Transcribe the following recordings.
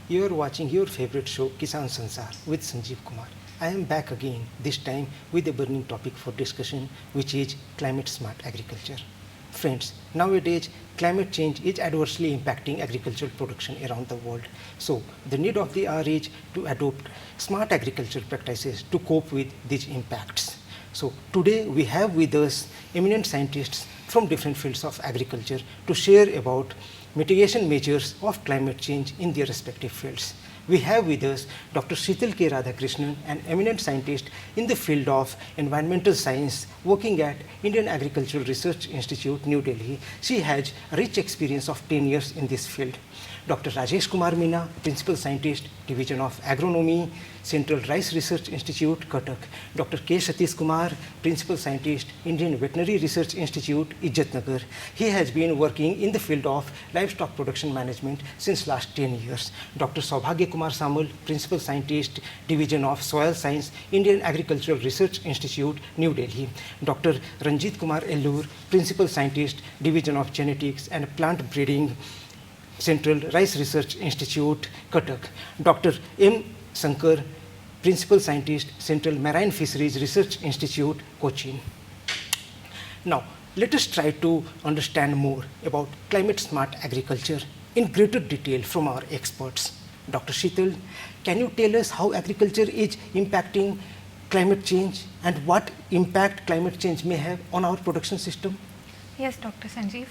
You are watching your favorite show Kisan Sansar with Sanjeev Kumar. I am back again, this time with a burning topic for discussion, which is climate smart agriculture. Friends, nowadays climate change is adversely impacting agricultural production around the world. So, the need of the hour is to adopt smart agricultural practices to cope with these impacts. So, today we have with us eminent scientists from different fields of agriculture to share about mitigation measures of climate change in their respective fields. We have with us Dr. Sheetal K. Radhakrishnan, an eminent scientist in the field of environmental science working at Indian Agricultural Research Institute, New Delhi. She has a rich experience of 10 years in this field. Dr. Rajesh Kumar Meena, Principal Scientist, Division of Agronomy, Central Rice Research Institute, Cuttack. Dr. K. Satish Kumar, Principal Scientist, Indian Veterinary Research Institute, Ijjatnagar. He has been working in the field of livestock production management since last 10 years. Dr. Saubhagya Kumar Samal, Principal Scientist, Division of Soil Science, Indian Agricultural Research Institute, New Delhi. Dr. Ranjit Kumar Ellur, Principal Scientist, Division of Genetics and Plant Breeding, Central Rice Research Institute, Cuttack. Dr. M. Sankar, Principal Scientist, Central Marine Fisheries Research Institute, Cochin. Now, let us try to understand more about climate smart agriculture in greater detail from our experts. Dr. Sheetal, can you tell us how agriculture is impacting climate change and what impact climate change may have on our production system? Yes, Dr. Sanjeev.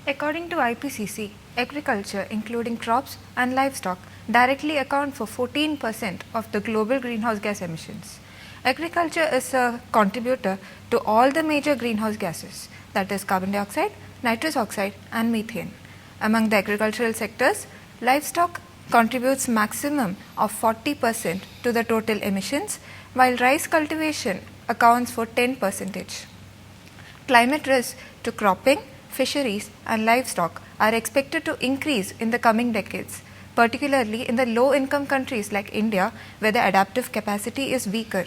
According to IPCC, agriculture, including crops and livestock, directly account for 14% of the global greenhouse gas emissions. Agriculture is a contributor to all the major greenhouse gases, that is carbon dioxide, nitrous oxide and methane. Among the agricultural sectors, livestock contributes maximum of 40% to the total emissions, while rice cultivation accounts for 10%. Climate risks to cropping, fisheries and livestock are expected to increase in the coming decades, particularly in the low-income countries like India, where the adaptive capacity is weaker.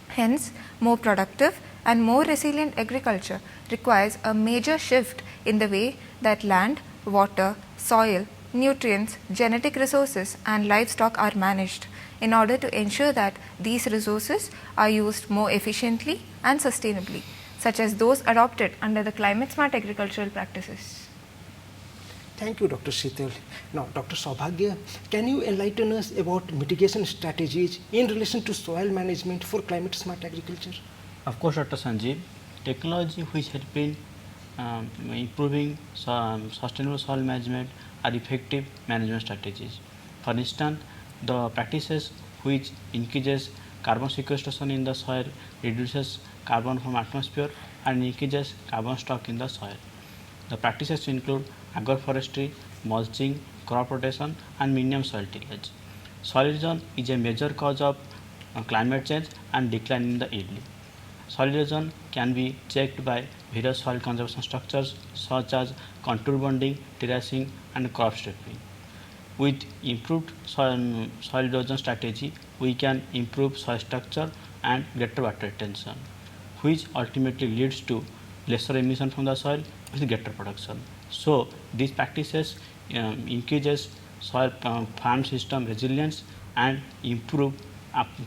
Hence, more productive and more resilient agriculture requires a major shift in the way that land, water, soil, nutrients, genetic resources and livestock are managed in order to ensure that these resources are used more efficiently and sustainably, such as those adopted under the climate smart agricultural practices. Thank you, Dr. Sheetal. Now, Dr. Saubhagya, can you enlighten us about mitigation strategies in relation to soil management for climate smart agriculture? Of course, Dr. Sanjeev, technology which help in improving sustainable soil management are effective management strategies. For instance, the practices which increases carbon sequestration in the soil, reduces carbon from atmosphere and increases carbon stock in the soil. The practices include agroforestry, mulching, crop rotation and minimum soil tillage. Soil erosion is a major cause of climate change and decline in the yield. Soil erosion can be checked by various soil conservation structures such as contour bonding, terracing and crop stripping. With improved soil erosion strategy, we can improve soil structure and greater water retention, which ultimately leads to lesser emission from the soil with greater production. So, these practices increases soil farm system resilience and improve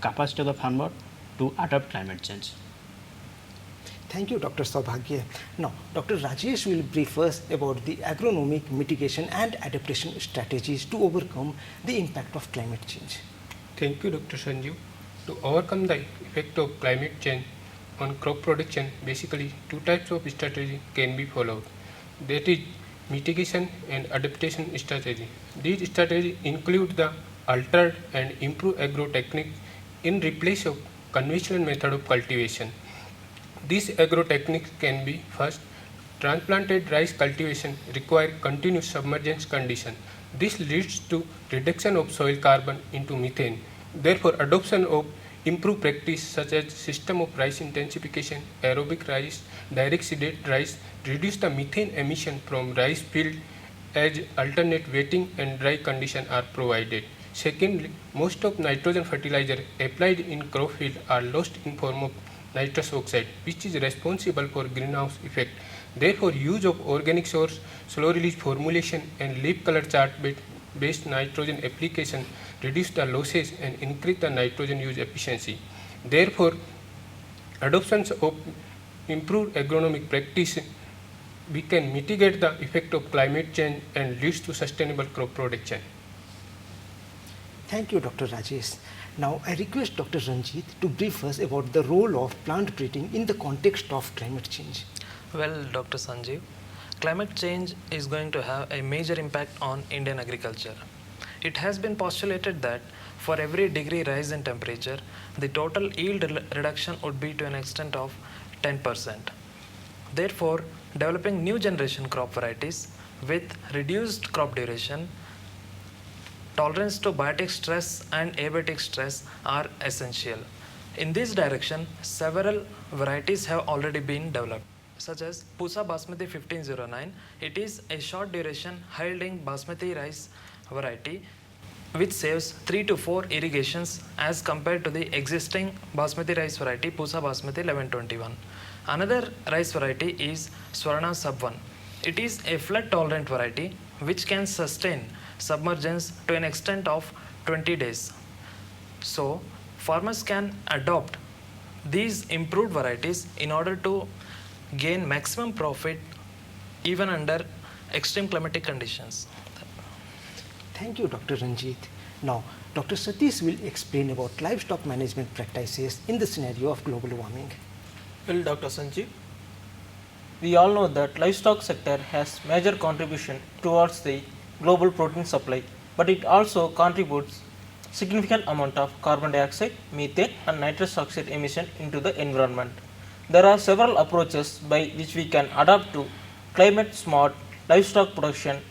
capacity of the farmer to adapt climate change. Thank you, Dr. Saubhagya. Now, Dr. Rajesh will brief us about the agronomic mitigation and adaptation strategies to overcome the impact of climate change. Thank you, Dr. Sanjeev. To overcome the effect of climate change on crop production, basically two types of strategy can be followed. That is mitigation and adaptation strategy. These strategies include the altered and improved agro technique in replace of conventional method of cultivation. These agro techniques can be: first, transplanted rice cultivation require continuous submergence condition. This leads to reduction of soil carbon into methane. Therefore, adoption of improved practice such as system of rice intensification, aerobic rice, direct seeded rice reduce the methane emission from rice field as alternate wetting and dry condition are provided. Secondly, most of nitrogen fertilizer applied in crop field are lost in form of nitrous oxide, which is responsible for greenhouse effect. Therefore, use of organic source, slow release formulation and leaf color chart bed based nitrogen application reduce the losses and increase the nitrogen use efficiency. Therefore, adoption of improved agronomic practice, we can mitigate the effect of climate change and leads to sustainable crop production. Thank you, Dr. Rajesh. Now, I request Dr. Ranjit to brief us about the role of plant breeding in the context of climate change. Well, Dr. Sanjeev, climate change is going to have a major impact on Indian agriculture. It has been postulated that for every degree rise in temperature, the total yield reduction would be to an extent of 10%. Therefore, developing new generation crop varieties with reduced crop duration, tolerance to biotic stress and abiotic stress are essential. In this direction, several varieties have already been developed, such as Pusa Basmati 1509. It is a short duration, high yielding basmati rice variety which saves 3 to 4 irrigations as compared to the existing basmati rice variety Pusa Basmati 1121. Another rice variety is Swarna Sub 1. It is a flood tolerant variety which can sustain submergence to an extent of 20 days. So, farmers can adopt these improved varieties in order to gain maximum profit even under extreme climatic conditions. Thank you, Dr. Ranjit. Now, Dr. Satish will explain about livestock management practices in the scenario of global warming. Well, Dr. Sanjeev, we all know that livestock sector has major contribution towards the global protein supply, but it also contributes significant amount of carbon dioxide, methane and nitrous oxide emission into the environment. There are several approaches by which we can adapt to climate smart livestock production,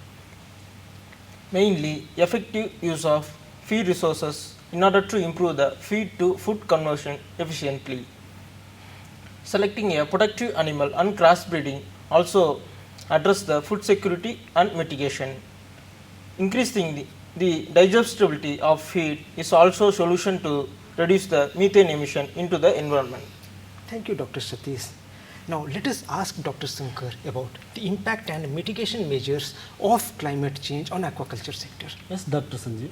mainly effective use of feed resources in order to improve the feed to food conversion efficiently. Selecting a productive animal and crossbreeding also address the food security and mitigation. Increasing the digestibility of feed is also a solution to reduce the methane emission into the environment. Thank you, Dr. Satish. Now, let us ask Dr. Shankar about the impact and mitigation measures of climate change on aquaculture sector. Yes, Dr. Sanjeev.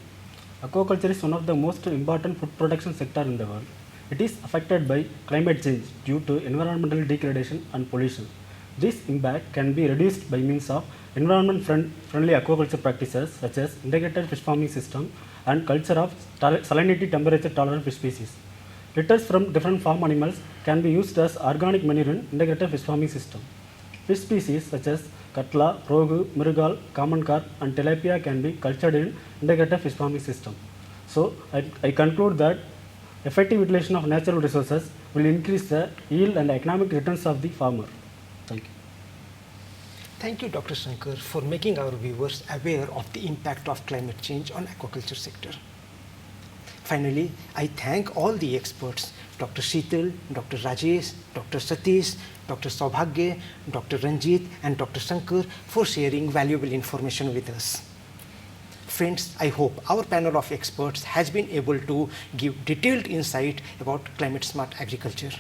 Aquaculture is one of the most important food production sector in the world. It is affected by climate change due to environmental degradation and pollution. This impact can be reduced by means of environment-friendly aquaculture practices such as integrated fish farming system and culture of salinity temperature tolerant fish species. Litters from different farm animals can be used as organic manure in integrated fish farming system. Fish species such as katla, rogu, murgal, common carp and tilapia can be cultured in integrated fish farming system. So, I conclude that effective utilization of natural resources will increase the yield and economic returns of the farmer. Thank you. Thank you, Dr. Shankar, for making our viewers aware of the impact of climate change on aquaculture sector. Finally, I thank all the experts, Dr. Sheetal, Dr. Rajesh, Dr. Satish, Dr. Saubhagya, Dr. Ranjit and Dr. Shankar for sharing valuable information with us. Friends, I hope our panel of experts has been able to give detailed insight about climate smart agriculture.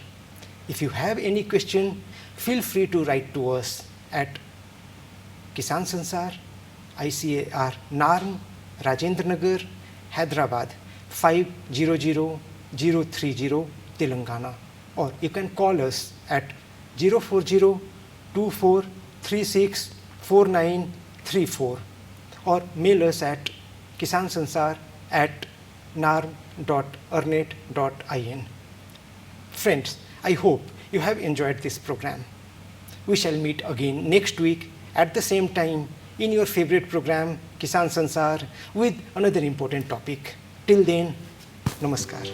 If you have any question, feel free to write to us at Kisan Sansar, ICAR Narn, Rajendra Nagar, Hyderabad 500030, Telangana, or you can call us at 040-2436-4934 or mail us at kisansansar@narn.arnet.in. Friends, I hope you have enjoyed this program. We shall meet again next week at the same time in your favorite program Kisan Sansar with another important topic. Till then, namaskar.